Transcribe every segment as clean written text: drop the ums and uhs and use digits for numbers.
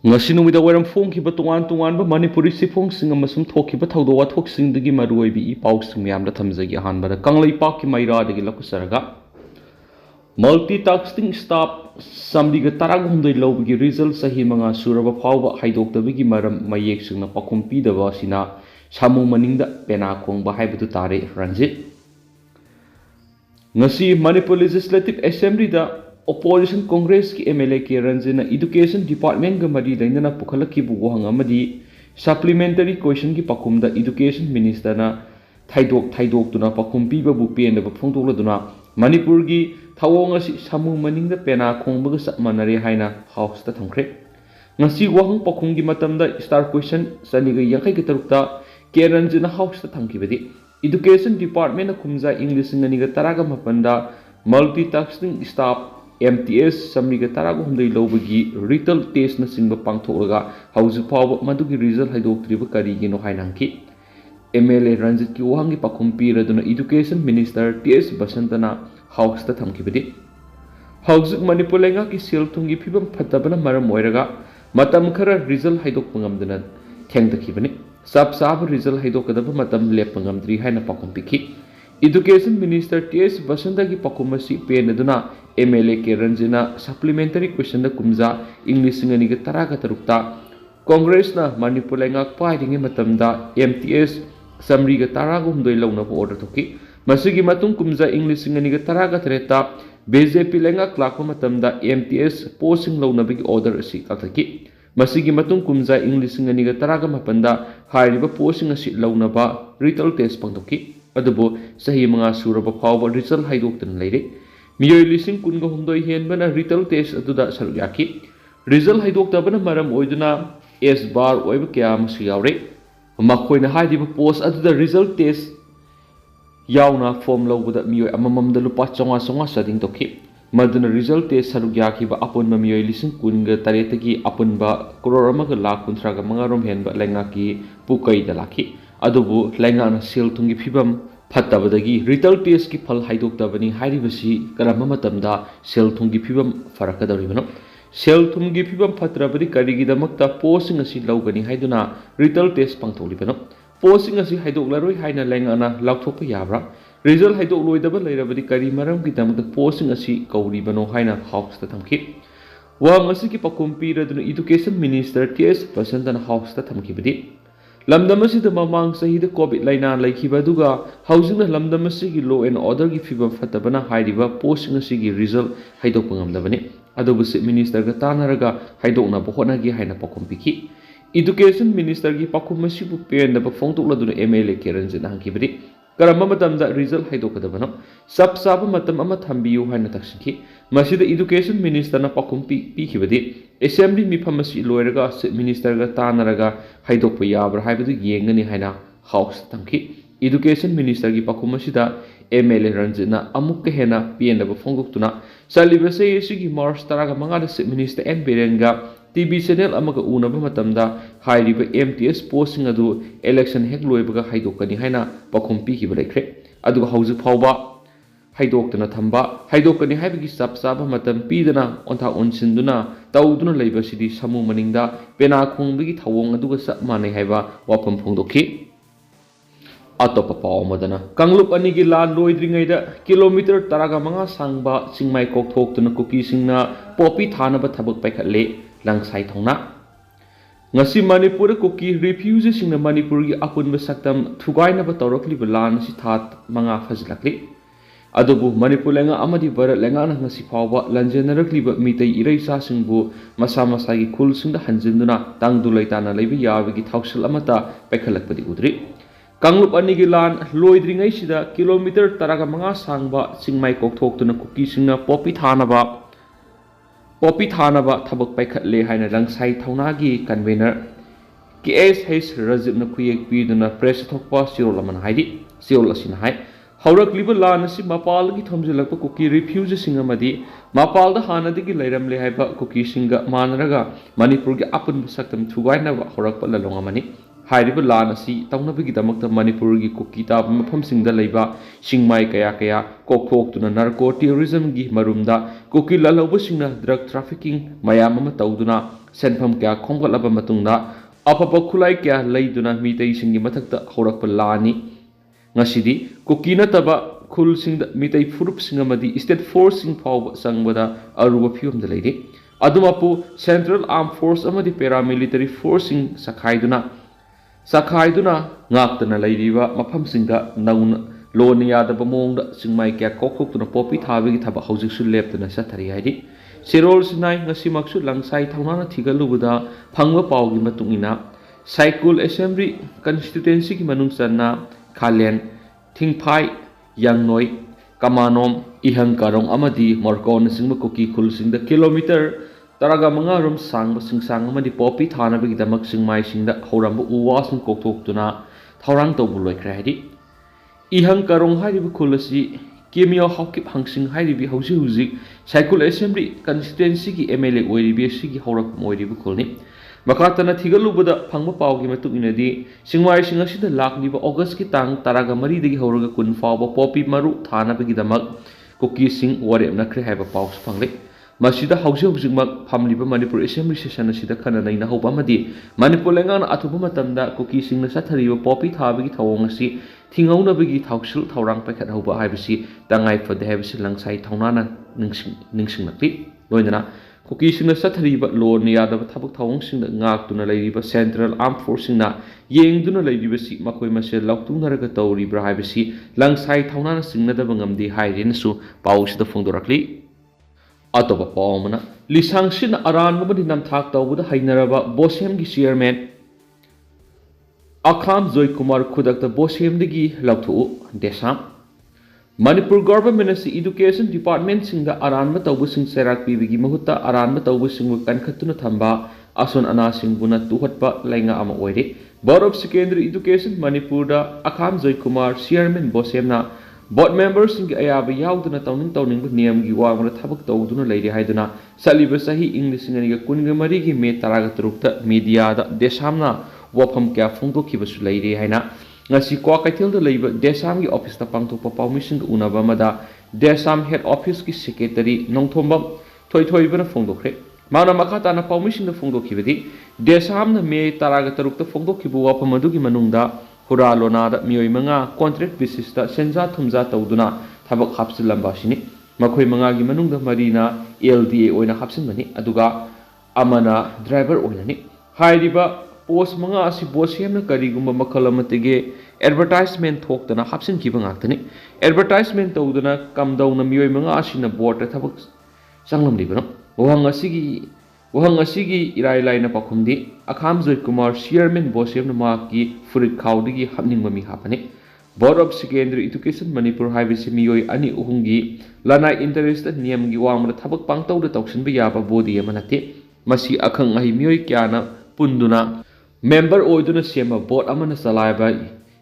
ngasi numida waram phongkiba tongan manipuri sifongsinga masum thokiba thawdo wathoksingdagi maruoibi I pausing myamda thamjagi ahanbada kanglaipak ki mairada gi lakusaraga multitasking staff samdiga taragumdai lobgi result sahi manga suraba phawba haidoktabigi maram mayek singna pakhum pidaba sina samu maningda pena khongba haibatu tare ranjit ngasi Manipur Legislative Assembly da Opposition Congress ki MLA ke ranjina Education Department ga mari lainana pukhalaki bu wahang amadi supplementary question ki pakumda Education Minister na thaidok tuna pakum piba bu pen da phongtokla duna Manipur gi thawong asi samu maningda pena khongba ga manare haina house ta thamkhre ngasi wahang pakum gi matamda star question sani ga yakai ki tarukta ke ranjina house ta thamkibadi Education Department na kumza English ngani ga taraga mapanda multitasking staff MTS samriga taraga humdai lobagi retail test na singba pangtholaga hauju phaw madugi result haidoktriba karigi no hainangki MLA Ranjit ki wahangi pakhumpi raduna Education Minister TS Basantana house ta thamkibadi haujuk Manipur lenga ki sel thungi phibam phatabana maram oiraga matam khara result haidok pangamdana thengdakibani sab result haidokadaba matam lepangamdri haina pakhumpi Education Minister TS Basanta ki pakumasi penaduna MLA ke ranjina supplementary question da kumza English ngani ga taraga tarukta Congress na Manipur lengak paidingi matamda MTS samri ga taraga humdoi launa ko order thoki masigi matung kumza English ngani ga taraga treta BJP lengak lakpa matamda MTS posting launa bigi order asi kakaki masigi matung kumza English ngani ga taraga mapanda hairiba posting asi launa ba retail test pangtoki adubo sahi mga suraba phawba result haidoktan leire miyoi lising kunga humdoi henbana retail test aduda sarugyaki result haidoktabana maram oiduna S bar oiba kya masu yaure makoina haidiba post aduda result test yauna form lawbuda miyoi amamamda lupa chonga sading toki maduna result test sarugyaki ba apunba miyoi lising kunga taretagi apunba crore amaga lakh kunthraga mangarom henba lengaki pukai dalaki adubu laingana sel thungi phibam phattabadagi retail test ki phal haidoktabani hairibasi karama matamda sel thungi phibam farakadoribano sel thungi phibam phatrabadi karigi damakta posting asi lawgani haiduna retail test pangtholibano posting asi haidoklaroi haina laingana lakthokpa yabra result haidok loidaba leirabadi kari maram ki damakta posting asi kauribano haina house ta thamki wang asi ki pakumpi raduna Education Minister TS Basantana house ta thamkibadi lamdamasida mamang sahida COVID laina laikhibaduga housing lamdamasigi law and order gi fibam fatabana hairiba posting asigi result haidok pangamdabani adubu minister ga tanaraga haidokna bohona gi haina pakompiki Education Minister gi pakumasi bu pen da phongtokla duna MLA keranjina hankibadi karama matamda result haidokadabano sab matam ama thambiyu haina taksinki masida Education Minister na pakumpi pikibadi Assembly mifamasi loiraga Minister ga tanaraga haidokpa yabra haibadu yengani haina house tamki Education Minister gi pakumasida MLA ranjina amukka hena piendaba phongdoktuna salibase yesigi March taraga mangada Minister N Berenga TV channel amaga unaba matamda hairiba MTS posting adu election hek loibaga haidokani haina pakumpi kibalekre aduga hauju phawba haidokna thamba haidokani haibigi sab matam pidana ontha onsinduna tawduna leibasidi samu maningda pena khongbigi thawong aduga sa manai haiba wapam phongdoki atopa paw madana kanglup ani gi lan loidringaida kilometer taraga manga sangba singmai kok thoktuna kuki singna popi thana ba thabak paikhatle langsai thongna ngasi Manipur kuki refugees singna Manipur gi apunba saktam thugaina ba tawrakli lan si that manga fazlakli adubu Manipur lenga amadi barat lenga na ngasi phawba lanjenarakli ba mitai iraisa singbu masa gi khul singda hanjinduna tangdu laitana leibi yawigi thawsal amata paikhalakpadi udri kanglup ani gi lan loidringai sida kilometer taraga manga sangba singmai kok thoktuna kuki singna popi thanaba thabak paikhatle haina langsai thaunagi convener KSH Rajib na khuyek piduna press thokpa sirol amana haidi sirol asina hai Haorakliba lan asi mapal gi thomjilakpa kuki refugees singa madi mapal da hanadigi leiramle haiba kuki singa manaraga Manipur gi apun saktam thugaina ba horakpa lalonga mani हाइरिबा लान असि तौनबगिदमक्ता मणिपुर की cookie ताब मफमसिंगदा लैबा सिंगमाई कया कया कोकथोक्तुना narco tourism की मरुमदा cookie ललौबसिंगना drug trafficking मयाम अमा तौदुना सेनफम क्या खोंगलबा मतुंगदा अफब खुलाई क्या लैदुना मीतैसिंगी मथक्ता हौरक्पा लानी ngasi kuki nataba khul sing mitai furup sing amadi state force sing faw sangbada aruba phium da leide adumapu central armed force amadi paramilitary force sing sakhaiduna ngaktana leiriba mafam singda nauna lonia da bamongda singmai kya kokhokuna popi thabi gi thaba hojik su leptana sathari haidi serol sinai ngasi maksu langsai thaunana thigalubuda phangwa pawgi matungina cycle assembly constituency ki manung sanna Khalen, Thingphai, Yangnoi, Kamanom, Ehang karong amadi Morkon singba kuki khul sing the kilometer taraga manga rum sangba Chingsang amadi popi thana bagi damak singmai singda horambu uwas ng koktok tuna thaurang to buloi krahidi Ehang karong hairibu khul asi Kimneo haokip hangsing hairibi hausi cycle assembly constituency ki MLA oiriba si ki Haorakpham oiribu khulni Makatana thigalubada phangba pawgi matuinadi singmai singasida lakliba August ki tang taraga mari dagi horaga kun fawba popi maru thana bagi damak kuki sing warem nakre haiba paws phangle masida hausi hausikmak phamliba Manipur assembly session asida khana naina hoba madi Manipur lengan athuba matamda kuki sing na sathariba popi thabagi thawong asi thingauna bagi thausil thaurang pakhat hoba haibasi tangai phade haibasi langsai thaunana ningsing nakli loinana kuki singna sathariba lon yadaba thabak thawong singda ngaktuna leiriba central armed force singna yengduna leiriba si makoi mase lauktunaraga tawribra haibasi langsai thaunana singnadaba ngamdi hairenasu pawsida phongdorakli atoba pawmana lisangsin aranbadi namthak tawbuda hainaraba bosem gi chairman Akham Joy Kumar khudakta bosem digi lauthu desam Manipur government as education department singda aranba tawbu sing serak pibigi mahutta aranba tawbu singbu kankhatuna thamba ason ana singbuna tuhatpa lainga ama oire board of secondary education Manipur da Akham Joy Kumar chairman bosemna board members sing ayaba yauduna tawning niyam gi wangra thabak tawduna leire haiduna saliba sahi english singa kunga mari gi me taraga turukta media da desamna wafam kya phungdo kibasu leire haina ngasi kwa kaithil da leiba desam gi office ta pangthokpa pawmising unaba mada desam head office ki secretary nongthombam thoibana phongdokre mana makata na pawmising da phongdokhibadi desam na me taraga tarukta phongdokhibu wafam adugi manungda huralona da mioi manga contract basis ta senja thumja tawduna thabak hapsilamba sini makhoi manga gi manungda marina LDA oina hapsinbani aduga amana driver oinani hairiba post manga asi bosem karigumba makalamatege advertisement thokdana hapsin kiba ngaktani advertisement tawdana kamdauna mioi manga asina board thabak sanglam libano wahang asigi irai laina pakhumdi Akham Joy Kumar chairman bosem ma ki furit khawdigi hapning mami hapani board of secondary education Manipur haibisi mioi ani uhungi lanai interest niyam gi wangmra thabak pangtawda tawsinba yaba body amanate masi akhang ahi mioi kyana punduna member oiduna sema board amana salaiba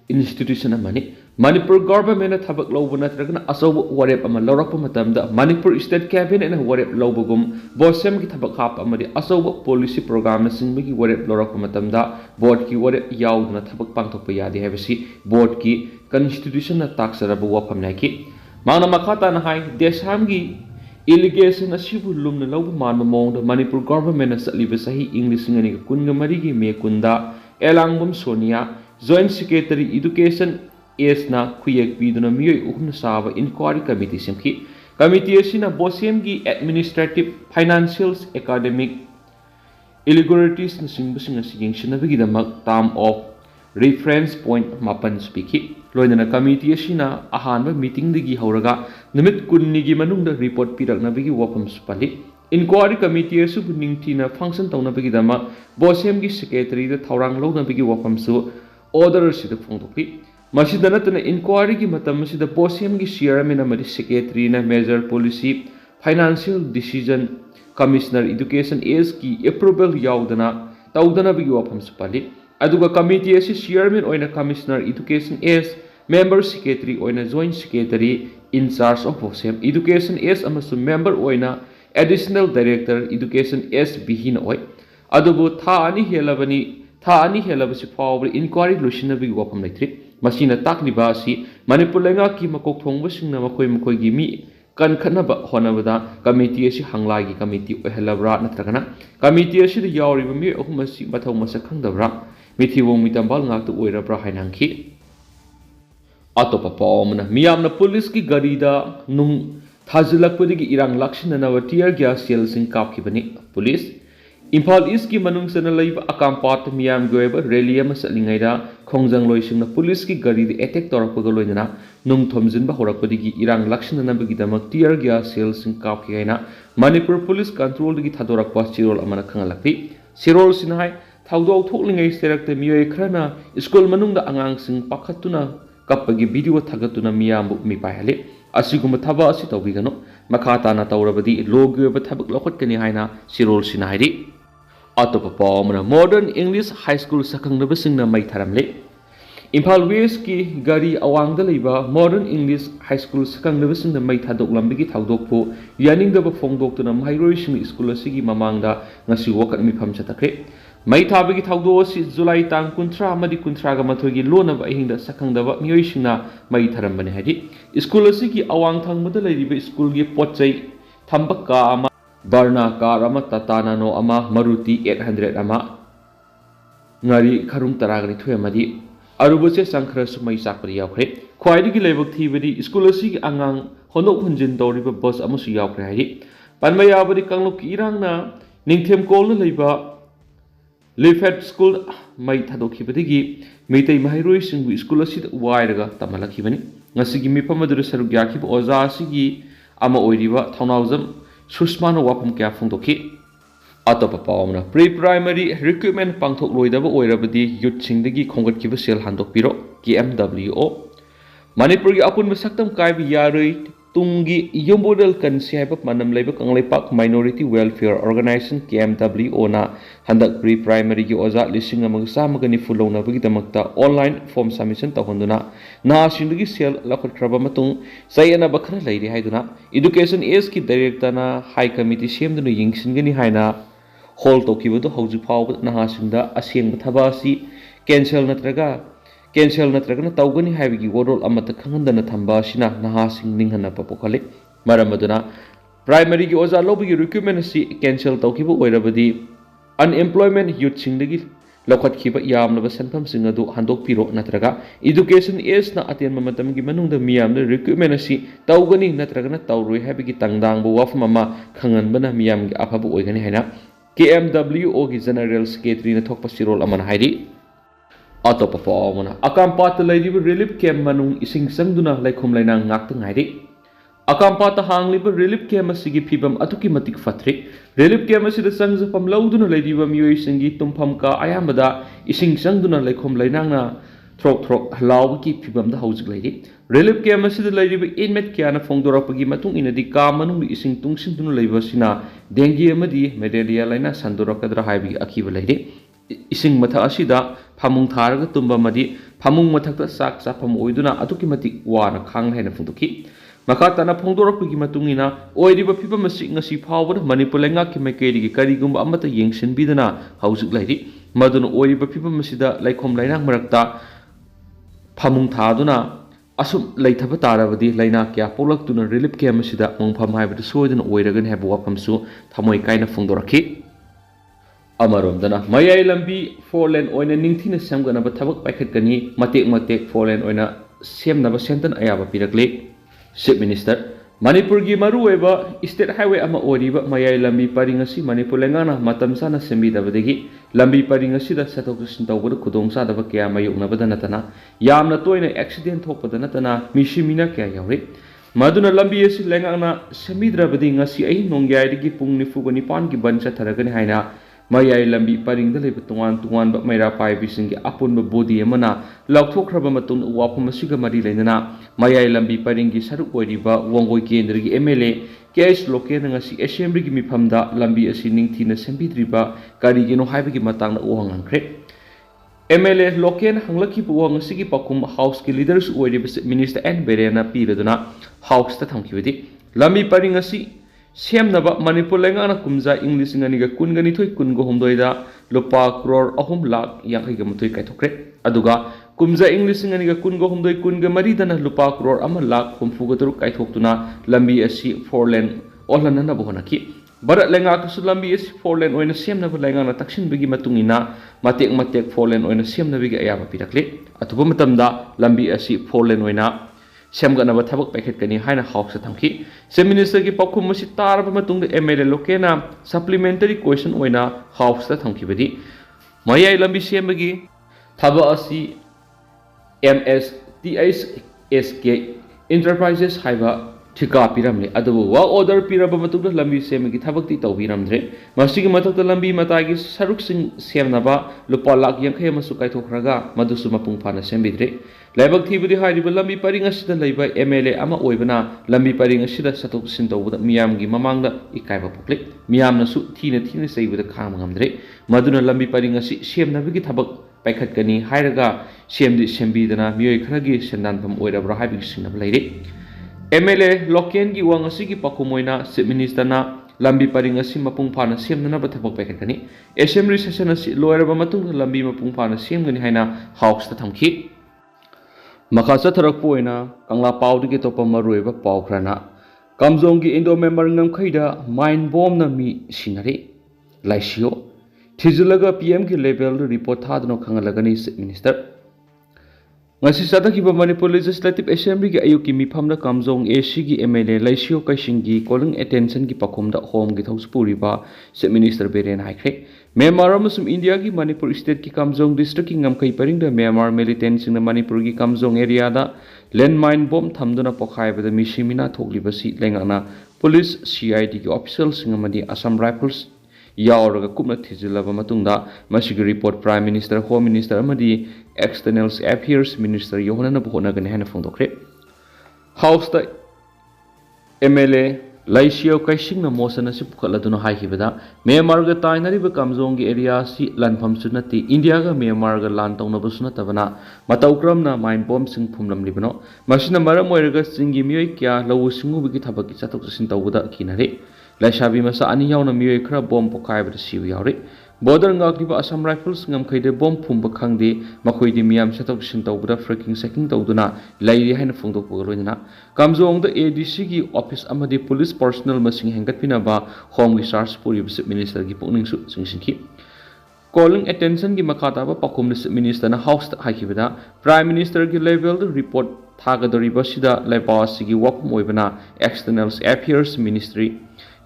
institution amani Manipur government na thabak lawba natragana asaw warep ama lawrakpa matamda Manipur state cabinet na warep lawbagum bosem ki thabak hap amadi asaw policy program na singbagi warep lawrakpa matamda board ki warep yauduna thabak pangthokpa yadi haibasi board ki constitution na taksaraba wafam naiki mangna makhata na hai desam gi allegation asibu lumna lawba manma mongda Manipur government na satliba sahi english ngani kunga marigi me kunda elangbum Sonia joint secretary education esna khuyek biduna miyoi uhumna saba inquiry committee semki committee asina bosem gi administrative financial academic irregularities na singbusing asiging sinabigi damak term of reference point mapan speaki loinana committee asina ahanba meeting digi hauraga numit kunni gi manungda report pirakna bigi wafam spali inquiry committee asu ningthina function tawna bigi dama bosem gi secretary da thaurang lawna bigi wafam su order sida phongdokli Masidanatana inquiry ki matam masida bosem gi chairman amadi secretary na major policy financial decision commissioner education as ki approval yaudana tawdana bigi wafam spali aduga committee asi chairman oina commissioner education as member secretary oina joint secretary in charge of bosem education as amasu member oina additional director education as bihina oi adubu tha ani helabani tha ani helabasi fawbri inquiry losinabigi wafam leitri masina takliba asi manipur lengaki makok thongbasingna makoi gi mi kan khanaba honabada committee asi hanglagi committee ohelabra natragana committee asi da yawriba mi ahum asi mathau masak khangdabra mithiwong mitambal ngaktu oirabra hainangki atopa pawmna miyamna police ki garida nung thajilakpodigi irang lakshinanawa tear gas cell sing kapkibani police Imphal East ki manung sana laiba akampat miyam goeba rally ama satlingaida khongjang loisingna police ki gari de attack torakpaga loinana nung thomjin ba horakpadigi irang lakshinana bagi damak tear gas cell sing kap ki gaina Manipur police control digi thadorakpa chirol amana khangalakpi sirol sinhai thawdau thoklingai serakte miyoi khrana school manungda angang sing pakhatuna kapagi video thagatuna miyam mi paihale asiguma thaba asi tawbigano makhata na tawrabadi logoeba thabak lokhatkani haina sirol sinhairi Atopa pawmna modern English high school sakangnabasingna mai tharamle Imphal West ki gari awangda leiba modern English high school sakangnabasingna mai thadok lambigi thawdokpho yaningdaba phongdoktuna mahiroising school asigi mamangda ngasi wakat mifam chatakre mai thabagi thawdo asi July tang 13 amadi 13 ga mathogi lonaba ahingda sakangdaba miyoisingna mai tharambani hadi school asigi awang thangmada leiriba school gi potchai thambaka ama Barna car ama Tata Nano ama Maruti 800 ama ngari kharung taragani thuemadi arubose sankhra sumai sakpari yaukre khwaidigi leibak thibadi school asi gi angang honok hunjin doriba bus amusu yaukre hai panmaya bari kanglok irangna ningthem kol leiba Lefet school mai thadokibadigi meitai mahairoi singbu school asi wairaga tamalakibani ngasigi mipamadu saruk yakib oza asigi ama oiriba thaunauzam Susmano wapam kya phongdoki atopa pawmna pre-primary recruitment pangthok loidaba oirabadi youth singdagi khongatkiba sel handokpiro KMWO Manipur gi apun masaktam kaibi yaroi tungi yombodal kansi haiba manam leiba kangleipak minority welfare organization KMWO na handak pre-primary gi oza lising amagni fulona bagi damakta online form submission tahonduna na sindagi sel lakhraba matung sayana bakhra leiri haiduna education is ki director na high committee semduna yingsingani haina hol tokibadu hauju phaw na singda aseng thabasi cancel natraga tawgani haibigi warol amata khangandana thamba sina naha sing ninghana papokhale maramaduna primary gi oza lobigi recruitment si cancel tawkibu oirabadi unemployment youth singdagi lokhatkhiba yamnaba sanpham sing adu handokpiro natraga education is na aten matamgi manungda miyamna recruitment si tawgani natraga na tawroi haibigi tangdang bu wafam ama khanganbana miyamgi afabu oigani haina KMWO gi general secretary na thokpa sirol amana hairi atopa pawmna akampat leiriba relief camp manung ising sangduna laikhom lainang ngakta ngairi akampat hangliba relief camp asigi phibam atuki matik fatri relief camp asida sangjapam lauduna leiriba miyoi singi tumpham ka ayamada ising sangduna laikhom lainang na throk halawki phibam da hauzik leiri relief camp asida leiriba inmate kyana phongdorakpagi matung inadi ka manung ising tungsingduna leiba sina dengue amadi malaria laina sandorakadra haibi akiba leiri ising matha asida phamung tharaga tumba madi phamung mathakta sak chafam oiduna atuki matik wana khang haina phungdoki makatana phongdorakpagi matungina oiriba phibam asi ngasi phawbada manipur lenga ki maikeri gi karigumba amata yengsin bidana haujik lairi maduna oiriba phibam asida laikhom lainang marakta phamung thaduna asum laithaba tarabadi laina kya polaktuna relief camp asida mongpham haibada soiduna oiragani haibu wapamsu thamoi kaina phongdoraki Amaromdana mayai lambi 4 lane oina ningthina samganaba thabak paikhatkani matek 4 lane oina semnaba sentan ayaba pirakle Chief Minister Manipur gi maru eba state highway ama oriba mayai lambi paringasi Manipur lengana matamsana sembidabadegi lambi paringasi da satok sintawbada khudongsa daba kya mayoknabada natana yamna toina accident thokpada natana mishimina kya yauri maduna lambi asi lengana semidrabadi ngasi ai nongyai pung nifugani pan gi bancha tharagani haina mayai lambi paringda leba tungan ba maira pai bisingi apunba body amana laukthokhraba matun wapam asiga mari leinana mayai lambi paringi saruk oiriba wongoi kendra gi MLA KS loke ngasi assembly gi mifamda lambi asi ningthina sembidriba kari gino haibigi matangna ohangangkhre MLA loken hanglaki bu ngasi gi pakum house ki leaders oiriba minister N Berena piraduna house ta thamkibedi lambi paringasi ꯁꯦꯝꯅꯕ ꯃꯅꯤꯄꯨꯔ ꯂꯩꯉꯥꯛꯅ ꯀꯨꯝꯖꯥ ꯏꯪ 2022-23 ꯂꯨꯄꯥ ꯀ꯭ꯔꯣꯔ 3,50,38 ꯀꯥꯏꯊꯣꯛꯈ꯭ꯔꯦ ꯑꯗꯨꯒ ꯀꯨꯝꯖꯥ ꯏꯪ 2023-24 ꯂꯨꯄꯥ ꯀ꯭ꯔꯣꯔ 1,63,000 ꯀꯥꯏꯊꯣꯛꯇꯨꯅ ꯂꯝꯕꯤ ꯑꯁꯤ 4 ꯂꯦꯟ ꯑꯣꯜꯍꯟꯅꯕ ꯍꯣꯠꯅꯈꯤ ꯚꯥꯔꯠ ꯂꯩꯉꯥꯛꯇꯁꯨ ꯂꯝꯕꯤ ꯑꯁꯤ 4 ꯂꯦꯟ ꯑꯣꯏꯅ ꯁꯦꯝꯅꯕ ꯂꯩꯉꯥꯛꯅ ꯇꯛꯁꯤꯟꯕꯒꯤ ꯃꯇꯨꯡ ꯏꯟꯅ ꯃꯇꯦꯛ 4 ꯂꯦꯟ ꯑꯣꯏꯅ ꯁꯦꯝꯅꯕꯒꯤ ꯑꯌꯥꯕ ꯄꯤꯔꯛꯂꯤ ꯑꯊꯨꯕ ꯃꯇꯝꯗ ꯂꯝꯕꯤ ꯑꯁꯤ 4 ꯂꯦꯟ ꯑꯣꯏꯅ ꯁꯦꯝꯒꯠꯅꯕ ꯊꯕꯛ ꯄꯥꯏꯈꯠꯀꯅꯤ ꯍꯥꯏꯅ ꯍꯥꯎꯁꯇ ꯊꯝꯈꯤ ꯆꯤꯐ ꯃꯤꯅꯤꯁꯇꯔꯒꯤ ꯄꯥꯎꯈꯨꯝ ꯑꯁꯤ ꯇꯥꯔꯕ ꯃꯇꯨꯡꯗ MLA ꯂꯣꯀꯦꯜꯅ ꯁꯄ꯭ꯂꯤꯃꯦꯟꯇꯔꯤ ꯀ꯭ꯋꯦꯁꯟ ꯑꯣꯏꯅ ꯍꯥꯎꯁꯇ ꯊꯝꯈꯤꯕꯗꯤ ꯃꯌꯥꯏ ꯂꯝꯕꯤ ꯁꯦꯝꯕꯒꯤ ꯊꯕꯛ ꯑꯁꯤ MSTHSK Enterprises ꯍꯥꯏꯕ ꯊꯤꯀꯥ ꯄꯤꯔꯝꯂꯦ ꯑꯗꯨꯕꯨ ꯋꯥꯛ ꯑꯣꯔꯗꯔ ꯄꯤꯔꯕ ꯃꯇꯨꯡꯗ ꯂꯝꯕꯤ ꯁꯦꯝꯕꯒꯤ ꯊꯕꯛꯇꯤ ꯇꯧꯕꯤꯔꯝꯗ꯭ꯔꯦ ꯃꯁꯤꯒꯤ ꯃꯊꯛꯇ ꯂꯝꯕꯤ ꯃꯇꯥꯏꯒꯤ ꯁꯔꯨꯛꯁꯤꯡ ꯁꯦꯝꯅꯕ ꯂꯨꯄꯥ ꯂꯥꯈ 50 ꯑꯃꯁꯨ ꯀꯥꯏꯊꯣꯛꯈ꯭ꯔꯒ ꯃꯗꯨꯁꯨ ꯃꯄꯨꯡ ꯐꯥꯅ ꯁꯦꯝꯕꯤꯗ꯭ꯔꯦ ꯂꯥꯏꯕꯛ ꯊꯤꯕꯗꯤ ꯍꯥꯏꯔꯤꯕ ꯂꯝꯕꯤ ꯄꯔꯤꯡ ꯑꯁꯤꯗ ꯂꯩꯕ MLA ꯑꯃ ꯑꯣꯏꯕꯅ ꯂꯝꯕꯤ ꯄꯔꯤꯡ ꯑꯁꯤꯗ ꯆꯠꯊꯣꯛ ꯆꯠꯁꯤꯟ ꯇꯧꯕꯗ ꯃꯤꯌꯥꯝꯒꯤ ꯃꯃꯥꯡꯗ ꯏꯀꯥꯏꯕ ꯄꯣꯛꯂꯤ ꯃꯤꯌꯥꯝꯅꯁꯨ ꯊꯤꯅ ꯆꯩꯕꯗ ꯈꯥꯡꯕ ꯉꯝꯗ꯭ꯔꯦ ꯃꯗꯨꯅ ꯂꯝꯕꯤ ꯄꯔꯤꯡ ꯑꯁꯤ ꯁꯦꯝꯅꯕꯒꯤ ꯊꯕꯛ ꯄꯥꯏꯈꯠꯀꯅꯤ ꯍꯥꯏꯔꯒ ꯁꯦꯝꯕꯤꯗꯅ ꯃꯤꯑꯣꯏ ꯈꯔꯒꯤ ꯁꯦꯟꯗꯥꯟꯐꯝ ꯑꯣꯏꯔꯕ꯭ꯔꯥ ꯍꯥꯏꯕꯒꯤ ꯆꯤꯡꯅꯕ ꯂꯩꯔꯤ MLA ꯂꯣꯀꯦꯜꯒꯤ ꯋꯥ ꯉꯁꯤꯒꯤ ꯄꯥꯎꯈꯨꯝ ꯑꯣꯏꯅ ꯆꯤꯐ ꯃꯤꯅꯤꯁꯇꯔꯅ ꯂꯝꯕꯤ ꯄꯔꯤꯡ ꯑꯁꯤ ꯃꯄꯨꯡ ꯐꯥꯅ ꯁꯦꯝꯅꯅꯕ ꯊꯕꯛ ꯄꯥꯏꯈꯠꯀꯅꯤ ꯑꯦꯁꯦꯝꯕ꯭ꯂꯤ ꯁꯦꯁꯟ ꯑꯁꯤ ꯂꯣꯏꯔꯕ ꯃꯇꯨꯡꯗ ꯂꯝꯕꯤ ꯃꯄꯨꯡ ꯐꯥꯅ ꯁꯦꯝꯒꯅꯤ ꯍꯥꯏꯅ ꯍꯥꯎꯁꯇ ꯊꯝꯈꯤ ꯃꯈꯥ ꯆꯠꯊꯔꯛꯄ ꯑꯣꯏꯅ ꯀꯪꯂꯥ ꯄꯥꯎꯗꯒꯤ ꯑꯇꯣꯞꯄ ꯃꯔꯨꯑꯣꯏꯕ ꯄꯥꯎ ꯈꯔꯅ ꯀꯥꯝꯖꯣꯡꯒꯤ ꯏꯟꯗꯣ ꯃꯦꯝꯕꯔ ꯉꯝꯈꯩꯗ ꯃꯥꯏꯟ ꯕꯣꯝꯅ ꯃꯤ ꯁꯤꯅꯔꯤ ꯂꯥꯏꯁꯤꯌꯣ ꯊꯤꯖꯤꯜꯂꯒ PMꯒꯤ ꯂꯦꯚꯦꯜꯗ ꯔꯤꯄꯣꯔꯠ ꯊꯥꯗꯨꯅ ꯈꯪꯍꯜꯂꯒꯅꯤ chief minister ngasi chadakhiba Manipur Legislative Assembly gi ayuki mifamda Kamjong AC gi MLA Laisio Kaisinggi calling attention gi pakhumda home gi thos puriba Chief Minister Beren haikre Myanmar amasum India gi Manipur State ki Kamjong district ki ngamkai paringda Myanmar militants sing Manipur gi Kamjong area da landmine bomb thamduna pokhaibada misimina thoklibasi lengana police CID gi officials sing amadi Assam Rifles yauraga kupna thijilaba matungda masigi report Prime Minister Home Minister amadi External Affairs Minister yohana bhonagani hana phongdokre House da MLA Laisio Kaisingna motion asi pukhaladuna haikibada Myanmar ga tainariba Kamjong gi area si lanpham sunati India ga Myanmar ga lan tawnabu sunatabana matawkramna mine bomb sing phumlamlibano masina maram oiraga singi miyoi kya lawu singu bigi thabaki chatok sin tawbuda kinare Laishabi masa ani yauna miyoi khra bomb pokaibada siu yauri border ngakliba Assam Rifles ngamkhaide bomb phumba khangde makhoidi miyam chatok sin tawbuda fracking checking tawduna lairi haina phongdokpa loina Kamjong da ADC gi office amadi police personnel masing hengatpinaba home gi charge puri minister gi pokning su singsinki calling attention gi makata ba pakum minister na house hakibada Prime Minister gi level report thagadoriba sida laipa sigi wakum oibana External Affairs Ministry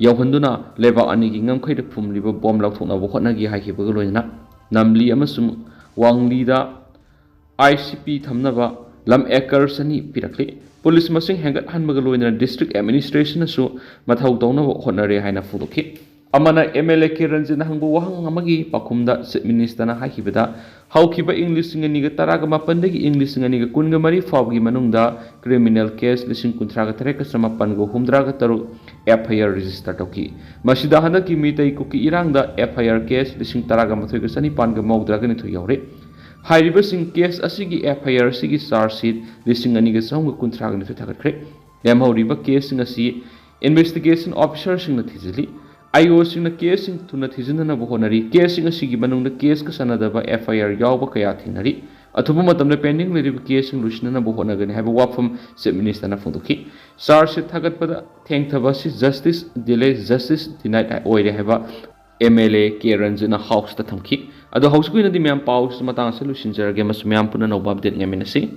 yauhanduna leba ani gi ngamkhaida phumliba bomb laukthona bokhatnagi haikibaga loina namli amasum wangli da ICP thamnaba lam acres ani pirakli police masing hengat hanbaga loina district administration su mathau tawna hotnare haina fudokhi amana MLA Kiranjina hangbu wahang amagi pakhumda Chief Minister na haikibada haokiba English ngani ga taraga mapandagi English ngani ga kunga mari fawgi manungda criminal case 1938 go humdraga taru FIR register toki masida hanaki mitai kuki irangda FIR case 1939 ga mawdraga ni thoyaure hairiba sing case asigi FIR sigi charge sheet 1939 ni thakakre yamhauriba case ngasi investigation officer sing na thijili IO sing na case sing tuna thijinana bohonari case sing asigi manungda case ka sanadaba FIR yawba kaya thinari athuba matamna pending leriba case sing lusinana bohonagani haiba wafam Chief Minister na phongdokhi charge sheet thagatpada thengthaba si justice delay justice denied oire haiba MLA Kiranjina house ta thamki ado house ko inadi myam pause matang solution jarage mas myam puna no update ngaminasi